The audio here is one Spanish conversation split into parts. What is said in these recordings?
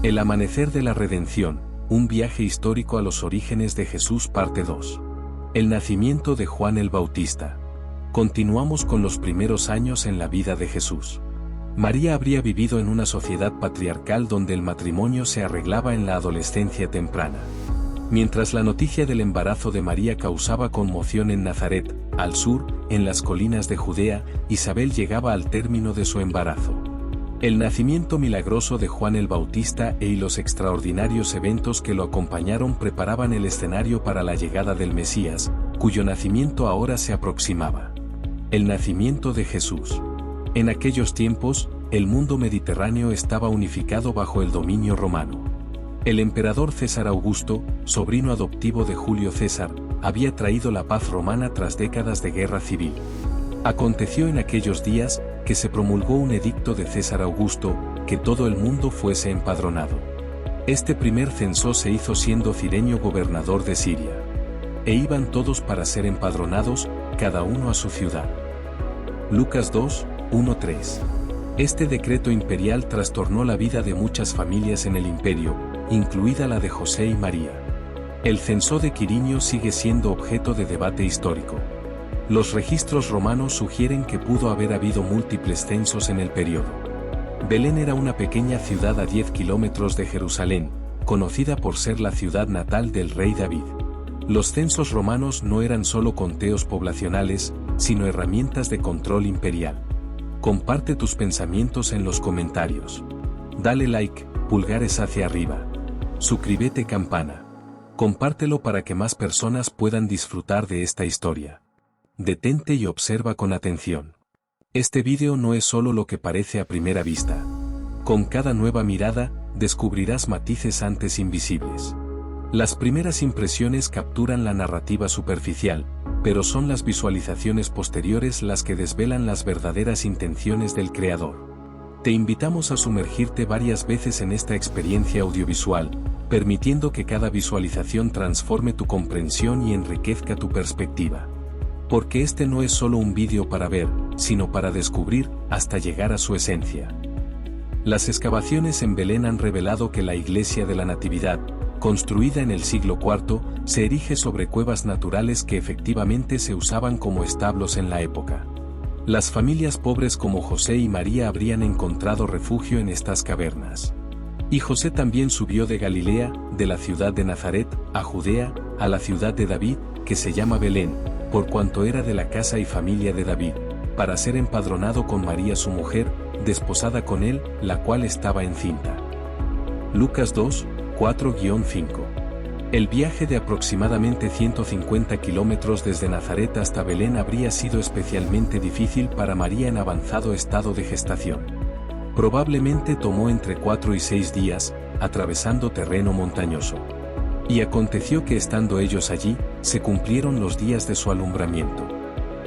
El amanecer de la redención, un viaje histórico a los orígenes de Jesús parte 2. El nacimiento de Juan el Bautista. Continuamos con los primeros años en la vida de Jesús. María habría vivido en una sociedad patriarcal donde el matrimonio se arreglaba en la adolescencia temprana. Mientras la noticia del embarazo de María causaba conmoción en Nazaret, al sur, en las colinas de Judea, Isabel llegaba al término de su embarazo. El nacimiento milagroso de Juan el Bautista y los extraordinarios eventos que lo acompañaron preparaban el escenario para la llegada del Mesías, cuyo nacimiento ahora se aproximaba. El nacimiento de Jesús. En aquellos tiempos, el mundo mediterráneo estaba unificado bajo el dominio romano. El emperador César Augusto, sobrino adoptivo de Julio César, había traído la paz romana tras décadas de guerra civil. Aconteció en aquellos días que se promulgó un edicto de César Augusto, que todo el mundo fuese empadronado. Este primer censo se hizo siendo Cirenio gobernador de Siria. E iban todos para ser empadronados, cada uno a su ciudad. Lucas 2, 1-3. Este decreto imperial trastornó la vida de muchas familias en el imperio, incluida la de José y María. El censo de Quirinio sigue siendo objeto de debate histórico. Los registros romanos sugieren que pudo haber habido múltiples censos en el periodo. Belén era una pequeña ciudad a 10 kilómetros de Jerusalén, conocida por ser la ciudad natal del rey David. Los censos romanos no eran solo conteos poblacionales, sino herramientas de control imperial. Comparte tus pensamientos en los comentarios. Dale like, pulgares hacia arriba. Suscríbete, campana. Compártelo para que más personas puedan disfrutar de esta historia. Detente y observa con atención. Este vídeo no es solo lo que parece a primera vista. Con cada nueva mirada, descubrirás matices antes invisibles. Las primeras impresiones capturan la narrativa superficial, pero son las visualizaciones posteriores las que desvelan las verdaderas intenciones del creador. Te invitamos a sumergirte varias veces en esta experiencia audiovisual, permitiendo que cada visualización transforme tu comprensión y enriquezca tu perspectiva. Porque este no es solo un vídeo para ver, sino para descubrir, hasta llegar a su esencia. Las excavaciones en Belén han revelado que la iglesia de la Natividad, construida en el siglo IV, se erige sobre cuevas naturales que efectivamente se usaban como establos en la época. Las familias pobres como José y María habrían encontrado refugio en estas cavernas. Y José también subió de Galilea, de la ciudad de Nazaret, a Judea, a la ciudad de David, que se llama Belén, por cuanto era de la casa y familia de David, para ser empadronado con María su mujer, desposada con él, la cual estaba encinta. Lucas 2, 4-5. El viaje de aproximadamente 150 kilómetros desde Nazaret hasta Belén habría sido especialmente difícil para María en avanzado estado de gestación. Probablemente tomó entre 4 y 6 días, atravesando terreno montañoso. Y aconteció que estando ellos allí, se cumplieron los días de su alumbramiento.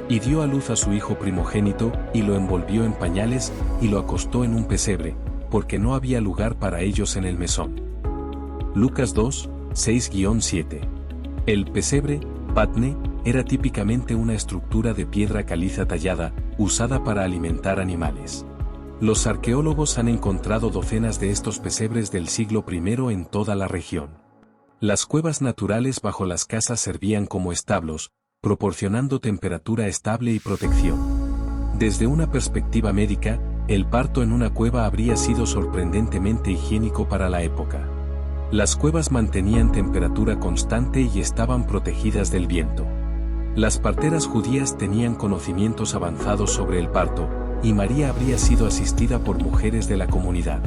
Y dio a luz a su hijo primogénito, y lo envolvió en pañales, y lo acostó en un pesebre, porque no había lugar para ellos en el mesón. Lucas 2, 6-7. El pesebre, patne, era típicamente una estructura de piedra caliza tallada, usada para alimentar animales. Los arqueólogos han encontrado docenas de estos pesebres del siglo I en toda la región. Las cuevas naturales bajo las casas servían como establos, proporcionando temperatura estable y protección. Desde una perspectiva médica, el parto en una cueva habría sido sorprendentemente higiénico para la época. Las cuevas mantenían temperatura constante y estaban protegidas del viento. Las parteras judías tenían conocimientos avanzados sobre el parto, y María habría sido asistida por mujeres de la comunidad.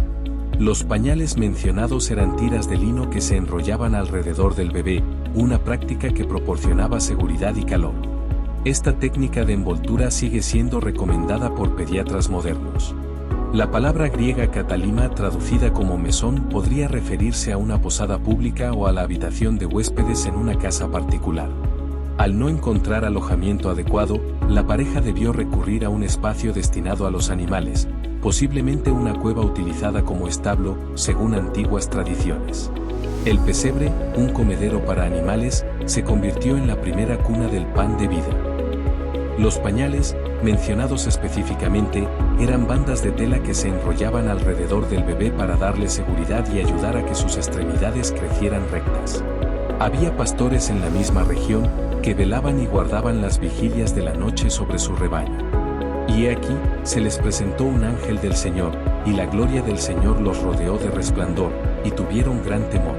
Los pañales mencionados eran tiras de lino que se enrollaban alrededor del bebé, una práctica que proporcionaba seguridad y calor. Esta técnica de envoltura sigue siendo recomendada por pediatras modernos. La palabra griega katalima, traducida como mesón, podría referirse a una posada pública o a la habitación de huéspedes en una casa particular. Al no encontrar alojamiento adecuado, la pareja debió recurrir a un espacio destinado a los animales, posiblemente una cueva utilizada como establo, según antiguas tradiciones. El pesebre, un comedero para animales, se convirtió en la primera cuna del pan de vida. Los pañales, mencionados específicamente, eran bandas de tela que se enrollaban alrededor del bebé para darle seguridad y ayudar a que sus extremidades crecieran rectas. Había pastores en la misma región que velaban y guardaban las vigilias de la noche sobre su rebaño. Y he aquí, se les presentó un ángel del Señor, y la gloria del Señor los rodeó de resplandor, y tuvieron gran temor.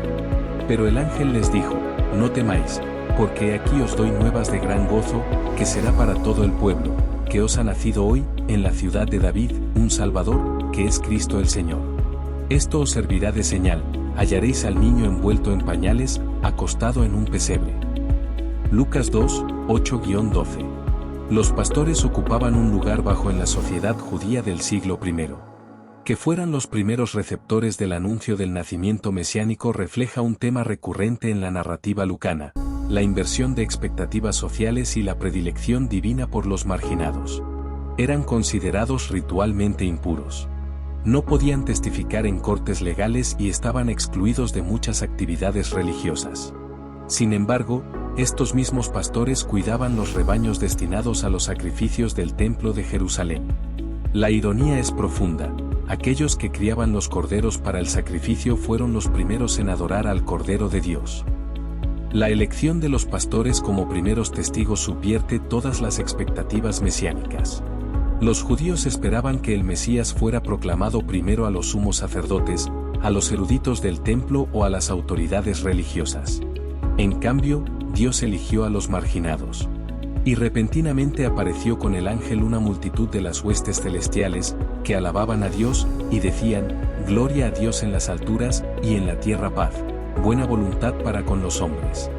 Pero el ángel les dijo: no temáis, porque aquí os doy nuevas de gran gozo, que será para todo el pueblo, que os ha nacido hoy, en la ciudad de David, un Salvador, que es Cristo el Señor. Esto os servirá de señal: hallaréis al niño envuelto en pañales, acostado en un pesebre. Lucas 2, 8-12. Los pastores ocupaban un lugar bajo en la sociedad judía del siglo I. Que fueran los primeros receptores del anuncio del nacimiento mesiánico refleja un tema recurrente en la narrativa lucana: la inversión de expectativas sociales y la predilección divina por los marginados. Eran considerados ritualmente impuros. No podían testificar en cortes legales y estaban excluidos de muchas actividades religiosas. Sin embargo, estos mismos pastores cuidaban los rebaños destinados a los sacrificios del templo de Jerusalén. La ironía es profunda: aquellos que criaban los corderos para el sacrificio fueron los primeros en adorar al Cordero de Dios. La elección de los pastores como primeros testigos subvierte todas las expectativas mesiánicas. Los judíos esperaban que el Mesías fuera proclamado primero a los sumos sacerdotes, a los eruditos del templo o a las autoridades religiosas. En cambio, Dios eligió a los marginados. Y repentinamente apareció con el ángel una multitud de las huestes celestiales, que alababan a Dios, y decían: gloria a Dios en las alturas, y en la tierra paz, buena voluntad para con los hombres.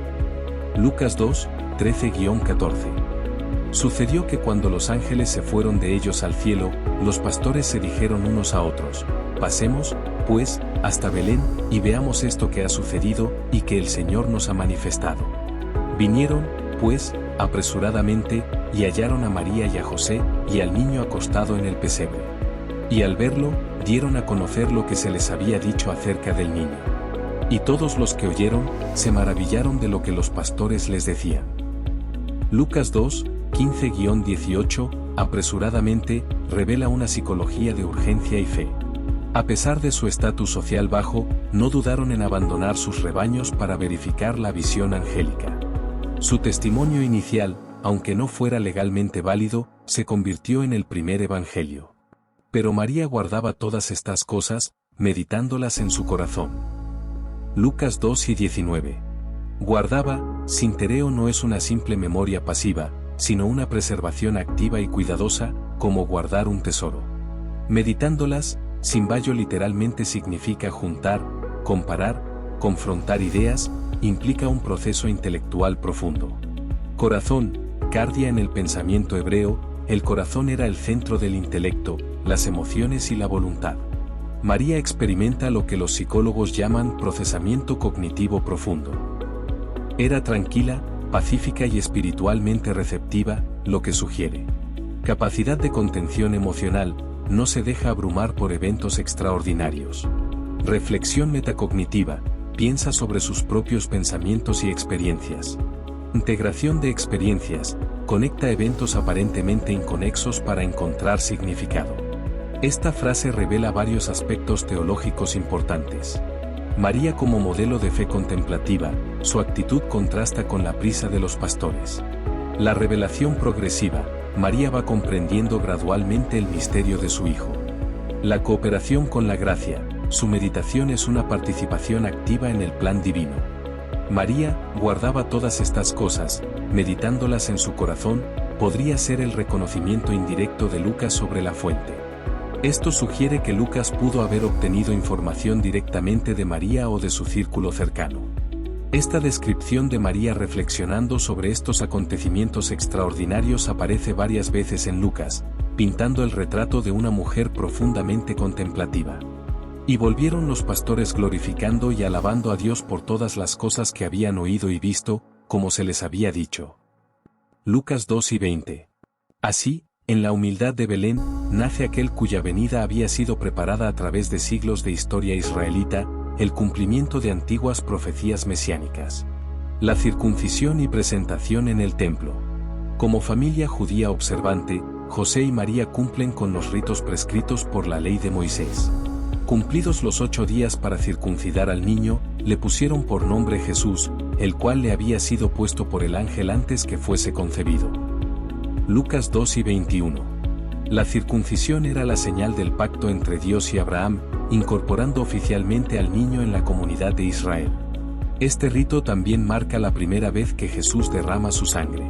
Lucas 2, 13-14. Sucedió que cuando los ángeles se fueron de ellos al cielo, los pastores se dijeron unos a otros: pasemos, pues, hasta Belén, y veamos esto que ha sucedido, y que el Señor nos ha manifestado. Vinieron, pues, apresuradamente, y hallaron a María y a José, y al niño acostado en el pesebre. Y al verlo, dieron a conocer lo que se les había dicho acerca del niño. Y todos los que oyeron, se maravillaron de lo que los pastores les decían. Lucas 2, 15-18, apresuradamente, revela una psicología de urgencia y fe. A pesar de su estatus social bajo, no dudaron en abandonar sus rebaños para verificar la visión angélica. Su testimonio inicial, aunque no fuera legalmente válido, se convirtió en el primer evangelio. Pero María guardaba todas estas cosas, meditándolas en su corazón. Lucas 2:19. Guardaba, sintereo no es una simple memoria pasiva, sino una preservación activa y cuidadosa, como guardar un tesoro. Meditándolas, simbayo literalmente significa juntar, comparar, confrontar ideas, implica un proceso intelectual profundo. Corazón, cardia en el pensamiento hebreo, el corazón era el centro del intelecto, las emociones y la voluntad. María experimenta lo que los psicólogos llaman procesamiento cognitivo profundo. Era tranquila, pacífica y espiritualmente receptiva, lo que sugiere capacidad de contención emocional, no se deja abrumar por eventos extraordinarios. Reflexión metacognitiva, piensa sobre sus propios pensamientos y experiencias. Integración de experiencias, conecta eventos aparentemente inconexos para encontrar significado. Esta frase revela varios aspectos teológicos importantes. María como modelo de fe contemplativa, su actitud contrasta con la prisa de los pastores. La revelación progresiva, María va comprendiendo gradualmente el misterio de su Hijo. La cooperación con la gracia, su meditación es una participación activa en el plan divino. María guardaba todas estas cosas, meditándolas en su corazón, podría ser el reconocimiento indirecto de Lucas sobre la fuente. Esto sugiere que Lucas pudo haber obtenido información directamente de María o de su círculo cercano. Esta descripción de María reflexionando sobre estos acontecimientos extraordinarios aparece varias veces en Lucas, pintando el retrato de una mujer profundamente contemplativa. Y volvieron los pastores glorificando y alabando a Dios por todas las cosas que habían oído y visto, como se les había dicho. Lucas 2:20. Así, en la humildad de Belén, nace aquel cuya venida había sido preparada a través de siglos de historia israelita, el cumplimiento de antiguas profecías mesiánicas. La circuncisión y presentación en el templo. Como familia judía observante, José y María cumplen con los ritos prescritos por la ley de Moisés. Cumplidos los 8 días para circuncidar al niño, le pusieron por nombre Jesús, el cual le había sido puesto por el ángel antes que fuese concebido. Lucas 2 y 21. La circuncisión era la señal del pacto entre Dios y Abraham, incorporando oficialmente al niño en la comunidad de Israel. Este rito también marca la primera vez que Jesús derrama su sangre.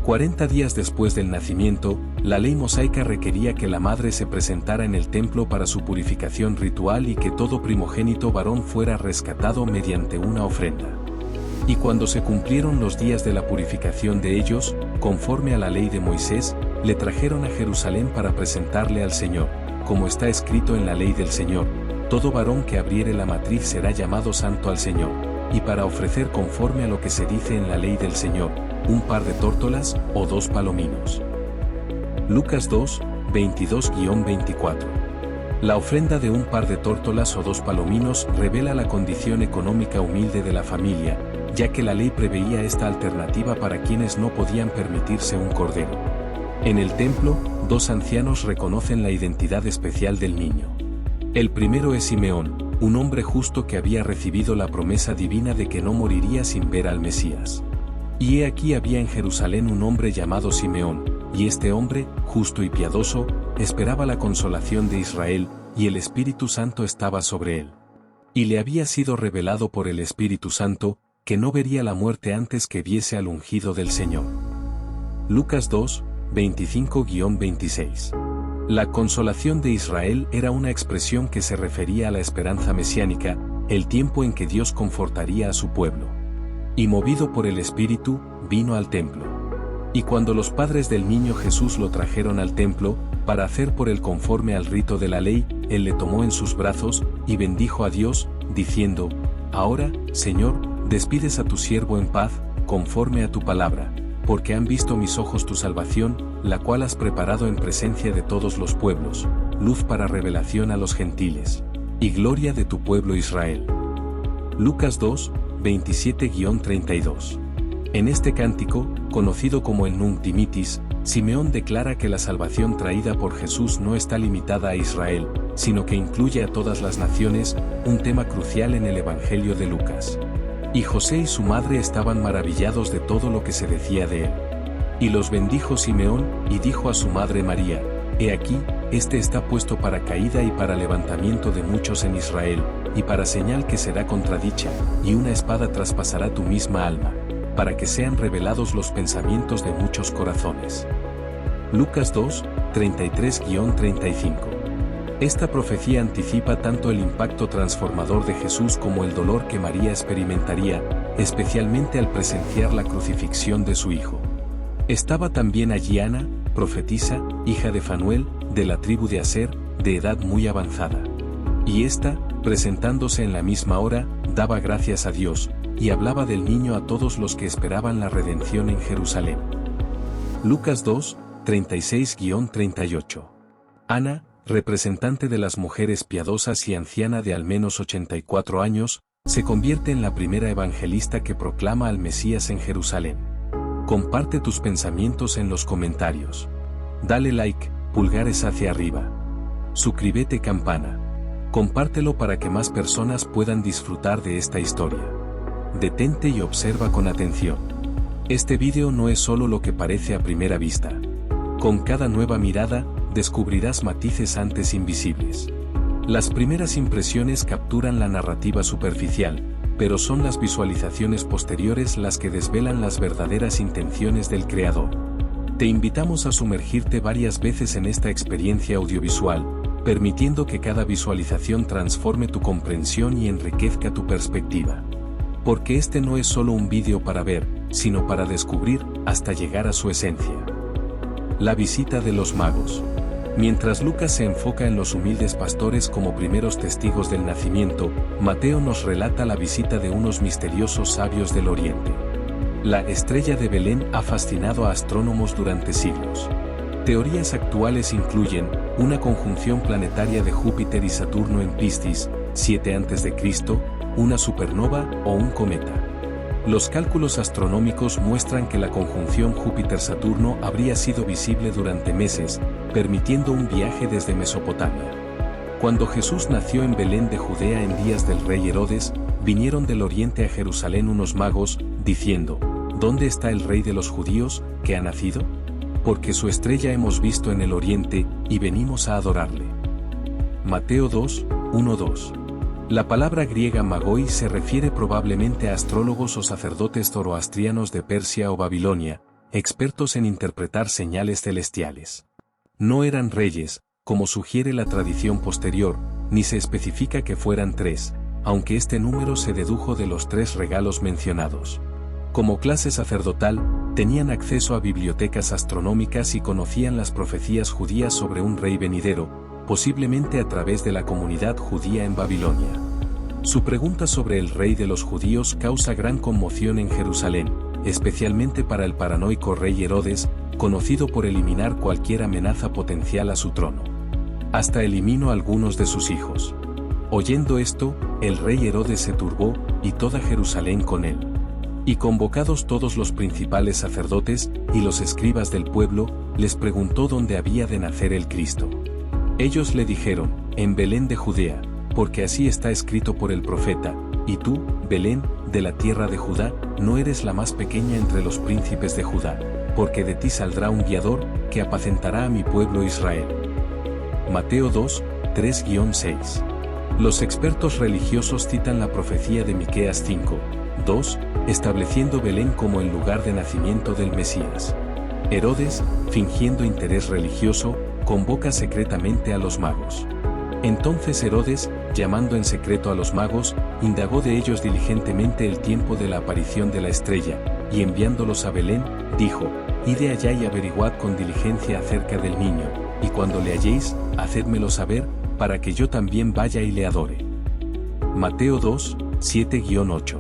40 días después del nacimiento, la ley mosaica requería que la madre se presentara en el templo para su purificación ritual y que todo primogénito varón fuera rescatado mediante una ofrenda. Y cuando se cumplieron los días de la purificación de ellos, conforme a la ley de Moisés, le trajeron a Jerusalén para presentarle al Señor, como está escrito en la ley del Señor: todo varón que abriere la matriz será llamado santo al Señor, y para ofrecer conforme a lo que se dice en la ley del Señor, un par de tórtolas o 2 palominos. Lucas 2, 22-24. La ofrenda de un par de tórtolas o 2 palominos revela la condición económica humilde de la familia, ya que la ley preveía esta alternativa para quienes no podían permitirse un cordero. En el templo, 2 ancianos reconocen la identidad especial del niño. El primero es Simeón, un hombre justo que había recibido la promesa divina de que no moriría sin ver al Mesías. Y he aquí había en Jerusalén un hombre llamado Simeón, y este hombre, justo y piadoso, esperaba la consolación de Israel, y el Espíritu Santo estaba sobre él. Y le había sido revelado por el Espíritu Santo, que no vería la muerte antes que viese al ungido del Señor. Lucas 2, 25-26. La consolación de Israel era una expresión que se refería a la esperanza mesiánica, el tiempo en que Dios confortaría a su pueblo. Y movido por el Espíritu, vino al templo. Y cuando los padres del niño Jesús lo trajeron al templo, para hacer por él conforme al rito de la ley, él le tomó en sus brazos, y bendijo a Dios, diciendo: Ahora, Señor, despides a tu siervo en paz, conforme a tu palabra, porque han visto mis ojos tu salvación, la cual has preparado en presencia de todos los pueblos, luz para revelación a los gentiles, y gloria de tu pueblo Israel. Lucas 2, 27-32. En este cántico, conocido como el Nunc Dimittis, Simeón declara que la salvación traída por Jesús no está limitada a Israel, sino que incluye a todas las naciones, un tema crucial en el Evangelio de Lucas. Y José y su madre estaban maravillados de todo lo que se decía de él. Y los bendijo Simeón, y dijo a su madre María: He aquí, este está puesto para caída y para levantamiento de muchos en Israel, y para señal que será contradicha, y una espada traspasará tu misma alma, para que sean revelados los pensamientos de muchos corazones. Lucas 2, 33-35. Esta profecía anticipa tanto el impacto transformador de Jesús como el dolor que María experimentaría, especialmente al presenciar la crucifixión de su hijo. Estaba también allí Ana, profetisa, hija de Fanuel, de la tribu de Aser, de edad muy avanzada. Y ésta, presentándose en la misma hora, daba gracias a Dios, y hablaba del niño a todos los que esperaban la redención en Jerusalén. Lucas 2, 36-38. Ana, representante de las mujeres piadosas y anciana de al menos 84 años, se convierte en la primera evangelista que proclama al Mesías en Jerusalén. Comparte tus pensamientos en los comentarios. Dale like, pulgares hacia arriba. Suscríbete, campana. Compártelo para que más personas puedan disfrutar de esta historia. Detente y observa con atención. Este vídeo no es solo lo que parece a primera vista. Con cada nueva mirada, descubrirás matices antes invisibles. Las primeras impresiones capturan la narrativa superficial, pero son las visualizaciones posteriores las que desvelan las verdaderas intenciones del Creador. Te invitamos a sumergirte varias veces en esta experiencia audiovisual, permitiendo que cada visualización transforme tu comprensión y enriquezca tu perspectiva. Porque este no es solo un vídeo para ver, sino para descubrir, hasta llegar a su esencia. La visita de los magos. Mientras Lucas se enfoca en los humildes pastores como primeros testigos del nacimiento, Mateo nos relata la visita de unos misteriosos sabios del Oriente. La estrella de Belén ha fascinado a astrónomos durante siglos. Teorías actuales incluyen una conjunción planetaria de Júpiter y Saturno en Piscis, 7 a.C., una supernova o un cometa. Los cálculos astronómicos muestran que la conjunción Júpiter-Saturno habría sido visible durante meses, permitiendo un viaje desde Mesopotamia. Cuando Jesús nació en Belén de Judea en días del rey Herodes, vinieron del oriente a Jerusalén unos magos, diciendo: ¿Dónde está el rey de los judíos, que ha nacido? Porque su estrella hemos visto en el oriente, y venimos a adorarle. Mateo 2, 1-2. La palabra griega magoi se refiere probablemente a astrólogos o sacerdotes zoroastrianos de Persia o Babilonia, expertos en interpretar señales celestiales. No eran reyes, como sugiere la tradición posterior, ni se especifica que fueran 3, aunque este número se dedujo de los 3 regalos mencionados. Como clase sacerdotal, tenían acceso a bibliotecas astronómicas y conocían las profecías judías sobre un rey venidero, posiblemente a través de la comunidad judía en Babilonia. Su pregunta sobre el rey de los judíos causa gran conmoción en Jerusalén, especialmente para el paranoico rey Herodes, conocido por eliminar cualquier amenaza potencial a su trono. Hasta eliminó a algunos de sus hijos. Oyendo esto, el rey Herodes se turbó, y toda Jerusalén con él. Y convocados todos los principales sacerdotes y los escribas del pueblo, les preguntó dónde había de nacer el Cristo. Ellos le dijeron: en Belén de Judea, porque así está escrito por el profeta: y tú, Belén, de la tierra de Judá, no eres la más pequeña entre los príncipes de Judá, porque de ti saldrá un guiador, que apacentará a mi pueblo Israel. Mateo 2, 3-6. Los expertos religiosos citan la profecía de Miqueas 5, 2, estableciendo Belén como el lugar de nacimiento del Mesías. Herodes, fingiendo interés religioso, convoca secretamente a los magos. Entonces Herodes, llamando en secreto a los magos, indagó de ellos diligentemente el tiempo de la aparición de la estrella, y enviándolos a Belén, dijo: Id allá y averiguad con diligencia acerca del niño, y cuando le halléis, hacedmelo saber, para que yo también vaya y le adore. Mateo 2, 7-8.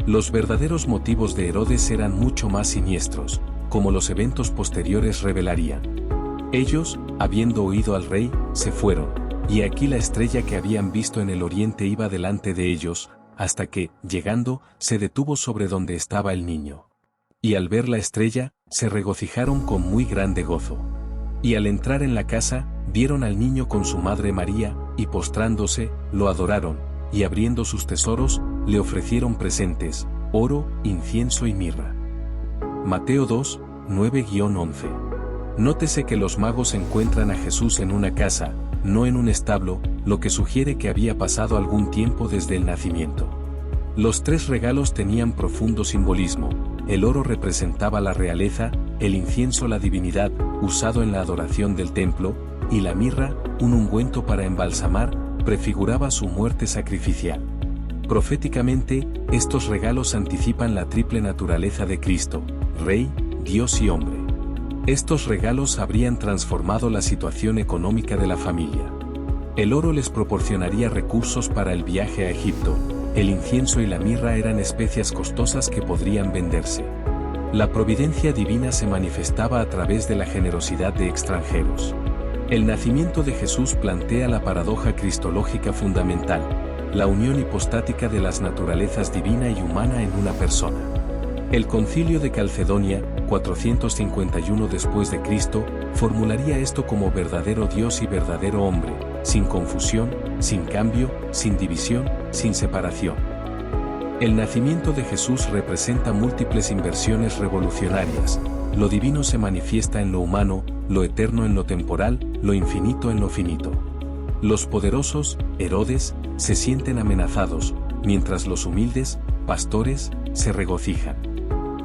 Los verdaderos motivos de Herodes eran mucho más siniestros, como los eventos posteriores revelarían. Ellos, habiendo oído al rey, se fueron, y aquí la estrella que habían visto en el oriente iba delante de ellos, hasta que, llegando, se detuvo sobre donde estaba el niño. Y al ver la estrella, se regocijaron con muy grande gozo. Y al entrar en la casa, vieron al niño con su madre María, y postrándose, lo adoraron, y abriendo sus tesoros, le ofrecieron presentes: oro, incienso y mirra. Mateo 2, 9-11. Nótese que los magos encuentran a Jesús en una casa, no en un establo, lo que sugiere que había pasado algún tiempo desde el nacimiento. Los 3 regalos tenían profundo simbolismo: el oro representaba la realeza, el incienso la divinidad, usado en la adoración del templo, y la mirra, un ungüento para embalsamar, prefiguraba su muerte sacrificial. Proféticamente, estos regalos anticipan la triple naturaleza de Cristo: Rey, Dios y hombre. Estos regalos habrían transformado la situación económica de la familia. El oro les proporcionaría recursos para el viaje a Egipto, el incienso y la mirra eran especias costosas que podrían venderse. La providencia divina se manifestaba a través de la generosidad de extranjeros. El nacimiento de Jesús plantea la paradoja cristológica fundamental: la unión hipostática de las naturalezas divina y humana en una persona. El Concilio de Calcedonia, 451 después de Cristo, formularía esto como verdadero Dios y verdadero hombre, sin confusión, sin cambio, sin división, sin separación. El nacimiento de Jesús representa múltiples inversiones revolucionarias: lo divino se manifiesta en lo humano, lo eterno en lo temporal, lo infinito en lo finito. Los poderosos, Herodes, se sienten amenazados, mientras los humildes, pastores, se regocijan.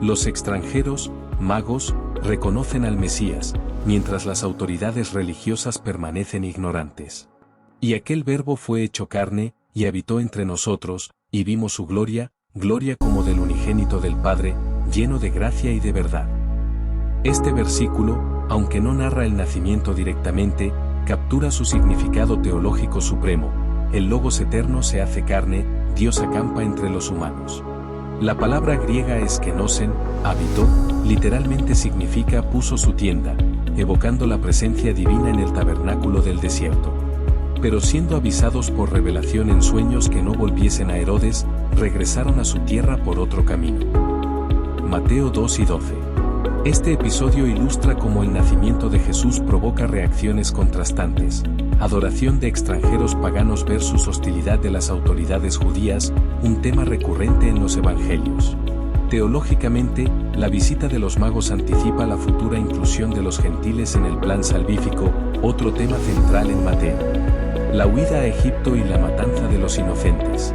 Los extranjeros, magos, reconocen al Mesías, mientras las autoridades religiosas permanecen ignorantes. Y aquel Verbo fue hecho carne, y habitó entre nosotros, y vimos su gloria, gloria como del unigénito del Padre, lleno de gracia y de verdad. Este versículo, aunque no narra el nacimiento directamente, captura su significado teológico supremo: el Logos eterno se hace carne, Dios acampa entre los humanos. La palabra griega eskenosen, habitó, literalmente significa puso su tienda, evocando la presencia divina en el tabernáculo del desierto. Pero siendo avisados por revelación en sueños que no volviesen a Herodes, regresaron a su tierra por otro camino. Mateo 2 y 12. Este episodio ilustra cómo el nacimiento de Jesús provoca reacciones contrastantes: adoración de extranjeros paganos versus hostilidad de las autoridades judías, un tema recurrente en los evangelios. Teológicamente, la visita de los magos anticipa la futura inclusión de los gentiles en el plan salvífico, otro tema central en Mateo. La huida a Egipto y la matanza de los inocentes.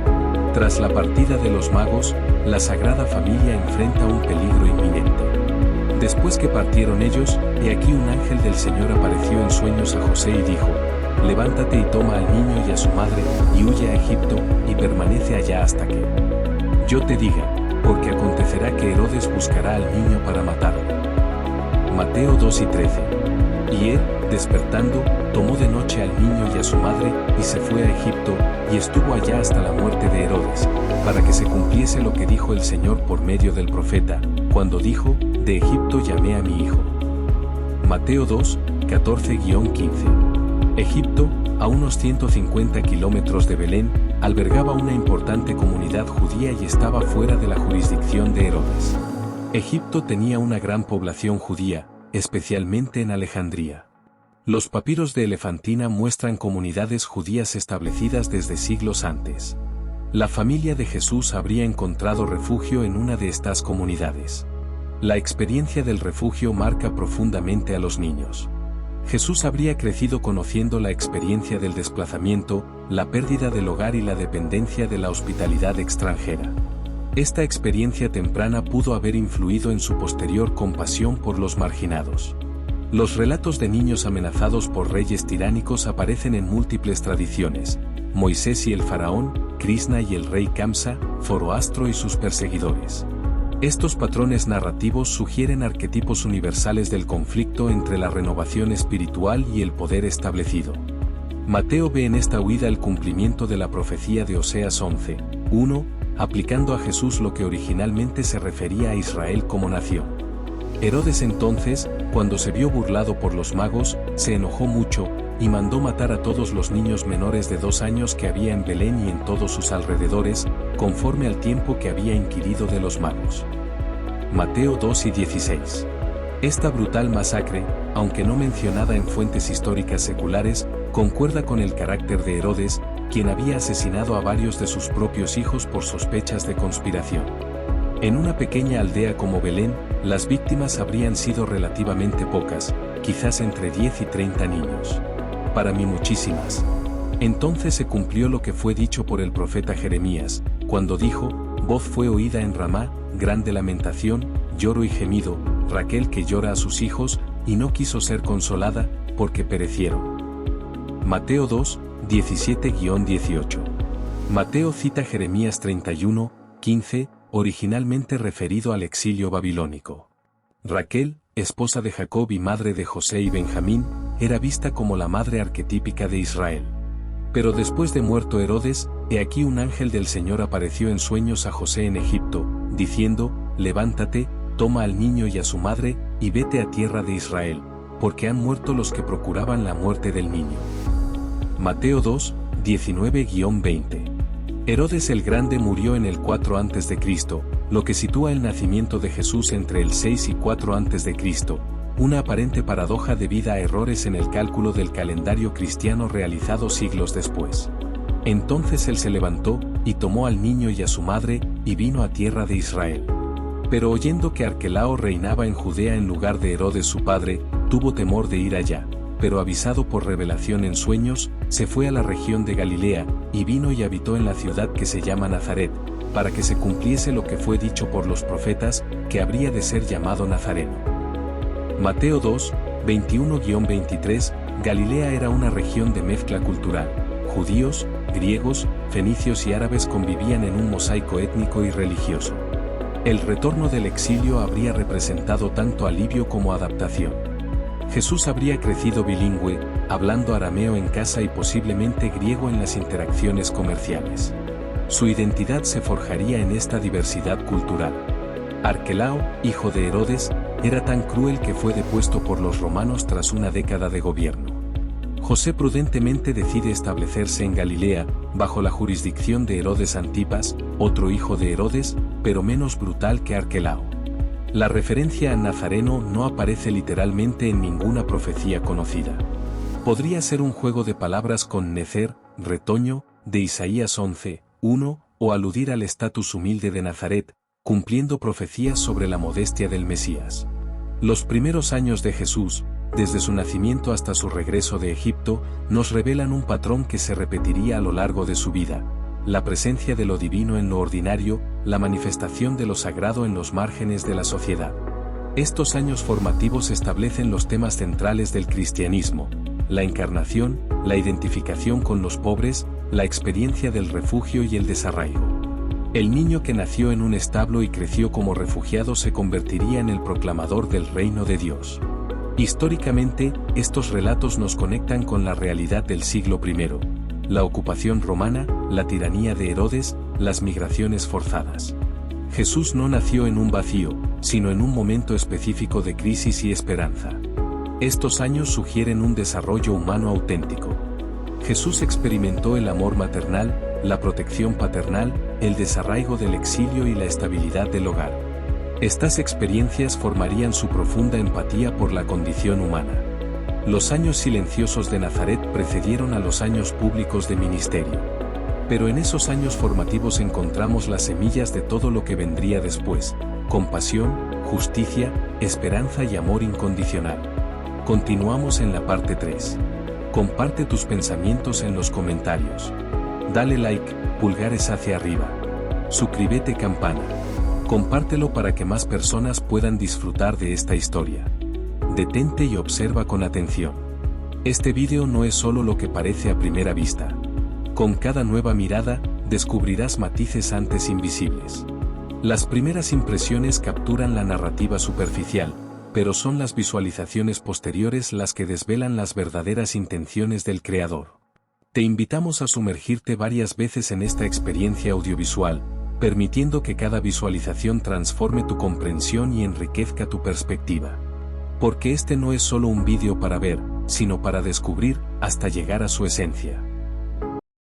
Tras la partida de los magos, la Sagrada Familia enfrenta un peligro inminente. Después que partieron ellos, he aquí un ángel del Señor apareció en sueños a José y dijo: levántate y toma al niño y a su madre, y huye a Egipto, y permanece allá hasta que yo te diga, porque acontecerá que Herodes buscará al niño para matarlo. Mateo 2 y 13. Y él, despertando, tomó de noche al niño y a su madre, y se fue a Egipto, y estuvo allá hasta la muerte de Herodes, para que se cumpliese lo que dijo el Señor por medio del profeta, cuando dijo: de Egipto llamé a mi hijo. Mateo 2, 14-15. Egipto, a unos 150 kilómetros de Belén, albergaba una importante comunidad judía y estaba fuera de la jurisdicción de Herodes. Egipto tenía una gran población judía, especialmente en Alejandría. Los papiros de Elefantina muestran comunidades judías establecidas desde siglos antes. La familia de Jesús habría encontrado refugio en una de estas comunidades. La experiencia del refugio marca profundamente a los niños. Jesús habría crecido conociendo la experiencia del desplazamiento, la pérdida del hogar y la dependencia de la hospitalidad extranjera. Esta experiencia temprana pudo haber influido en su posterior compasión por los marginados. Los relatos de niños amenazados por reyes tiránicos aparecen en múltiples tradiciones: Moisés y el faraón, Krishna y el rey Kamsa, Zoroastro y sus perseguidores. Estos patrones narrativos sugieren arquetipos universales del conflicto entre la renovación espiritual y el poder establecido. Mateo ve en esta huida el cumplimiento de la profecía de Oseas 11:1, aplicando a Jesús lo que originalmente se refería a Israel como nación. Herodes entonces, cuando se vio burlado por los magos, se enojó mucho, y mandó matar a todos los niños menores de 2 años que había en Belén y en todos sus alrededores, conforme al tiempo que había inquirido de los magos. Mateo 2 y 16. Esta brutal masacre, aunque no mencionada en fuentes históricas seculares, concuerda con el carácter de Herodes, quien había asesinado a varios de sus propios hijos por sospechas de conspiración. En una pequeña aldea como Belén, las víctimas habrían sido relativamente pocas, quizás entre 10 y 30 niños. Para mí muchísimas. Entonces se cumplió lo que fue dicho por el profeta Jeremías, cuando dijo: voz fue oída en Ramá, grande lamentación, lloro y gemido, Raquel que llora a sus hijos, y no quiso ser consolada, porque perecieron. Mateo 2, 17-18. Mateo cita Jeremías 31:15, originalmente referido al exilio babilónico. Raquel, esposa de Jacob y madre de José y Benjamín, era vista como la madre arquetípica de Israel. Pero después de muerto Herodes, he aquí un ángel del Señor apareció en sueños a José en Egipto, diciendo: levántate, toma al niño y a su madre, y vete a tierra de Israel, porque han muerto los que procuraban la muerte del niño. Mateo 2, 19-20. Herodes el Grande murió en el 4 a.C., lo que sitúa el nacimiento de Jesús entre el 6 y 4 a.C., una aparente paradoja debida a errores en el cálculo del calendario cristiano realizado siglos después. Entonces él se levantó, y tomó al niño y a su madre, y vino a tierra de Israel. Pero oyendo que Arquelao reinaba en Judea en lugar de Herodes su padre, tuvo temor de ir allá, pero avisado por revelación en sueños, se fue a la región de Galilea, y vino y habitó en la ciudad que se llama Nazaret, para que se cumpliese lo que fue dicho por los profetas, que habría de ser llamado Nazareno. Mateo 2, 21-23, Galilea era una región de mezcla cultural. Judíos, griegos, fenicios y árabes convivían en un mosaico étnico y religioso. El retorno del exilio habría representado tanto alivio como adaptación. Jesús habría crecido bilingüe, hablando arameo en casa y posiblemente griego en las interacciones comerciales. Su identidad se forjaría en esta diversidad cultural. Arquelao, hijo de Herodes, era tan cruel que fue depuesto por los romanos tras una década de gobierno. José prudentemente decide establecerse en Galilea, bajo la jurisdicción de Herodes Antipas, otro hijo de Herodes, pero menos brutal que Arquelao. La referencia a Nazareno no aparece literalmente en ninguna profecía conocida. Podría ser un juego de palabras con Nezer, retoño, de Isaías 11:1, o aludir al estatus humilde de Nazaret, cumpliendo profecías sobre la modestia del Mesías. Los primeros años de Jesús, desde su nacimiento hasta su regreso de Egipto, nos revelan un patrón que se repetiría a lo largo de su vida: la presencia de lo divino en lo ordinario, la manifestación de lo sagrado en los márgenes de la sociedad. Estos años formativos establecen los temas centrales del cristianismo: la encarnación, la identificación con los pobres, la experiencia del refugio y el desarraigo. El niño que nació en un establo y creció como refugiado se convertiría en el proclamador del reino de Dios. Históricamente, estos relatos nos conectan con la realidad del siglo I: la ocupación romana, la tiranía de Herodes, las migraciones forzadas. Jesús no nació en un vacío, sino en un momento específico de crisis y esperanza. Estos años sugieren un desarrollo humano auténtico. Jesús experimentó el amor maternal, la protección paternal, el desarraigo del exilio y la estabilidad del hogar. Estas experiencias formarían su profunda empatía por la condición humana. Los años silenciosos de Nazaret precedieron a los años públicos de ministerio. Pero en esos años formativos encontramos las semillas de todo lo que vendría después: compasión, justicia, esperanza y amor incondicional. Continuamos en la parte 3. Comparte tus pensamientos en los comentarios. Dale like, pulgares hacia arriba. Suscríbete, campana. Compártelo para que más personas puedan disfrutar de esta historia. Detente y observa con atención. Este vídeo no es solo lo que parece a primera vista. Con cada nueva mirada, descubrirás matices antes invisibles. Las primeras impresiones capturan la narrativa superficial, pero son las visualizaciones posteriores las que desvelan las verdaderas intenciones del creador. Te invitamos a sumergirte varias veces en esta experiencia audiovisual, permitiendo que cada visualización transforme tu comprensión y enriquezca tu perspectiva. Porque este no es solo un vídeo para ver, sino para descubrir, hasta llegar a su esencia.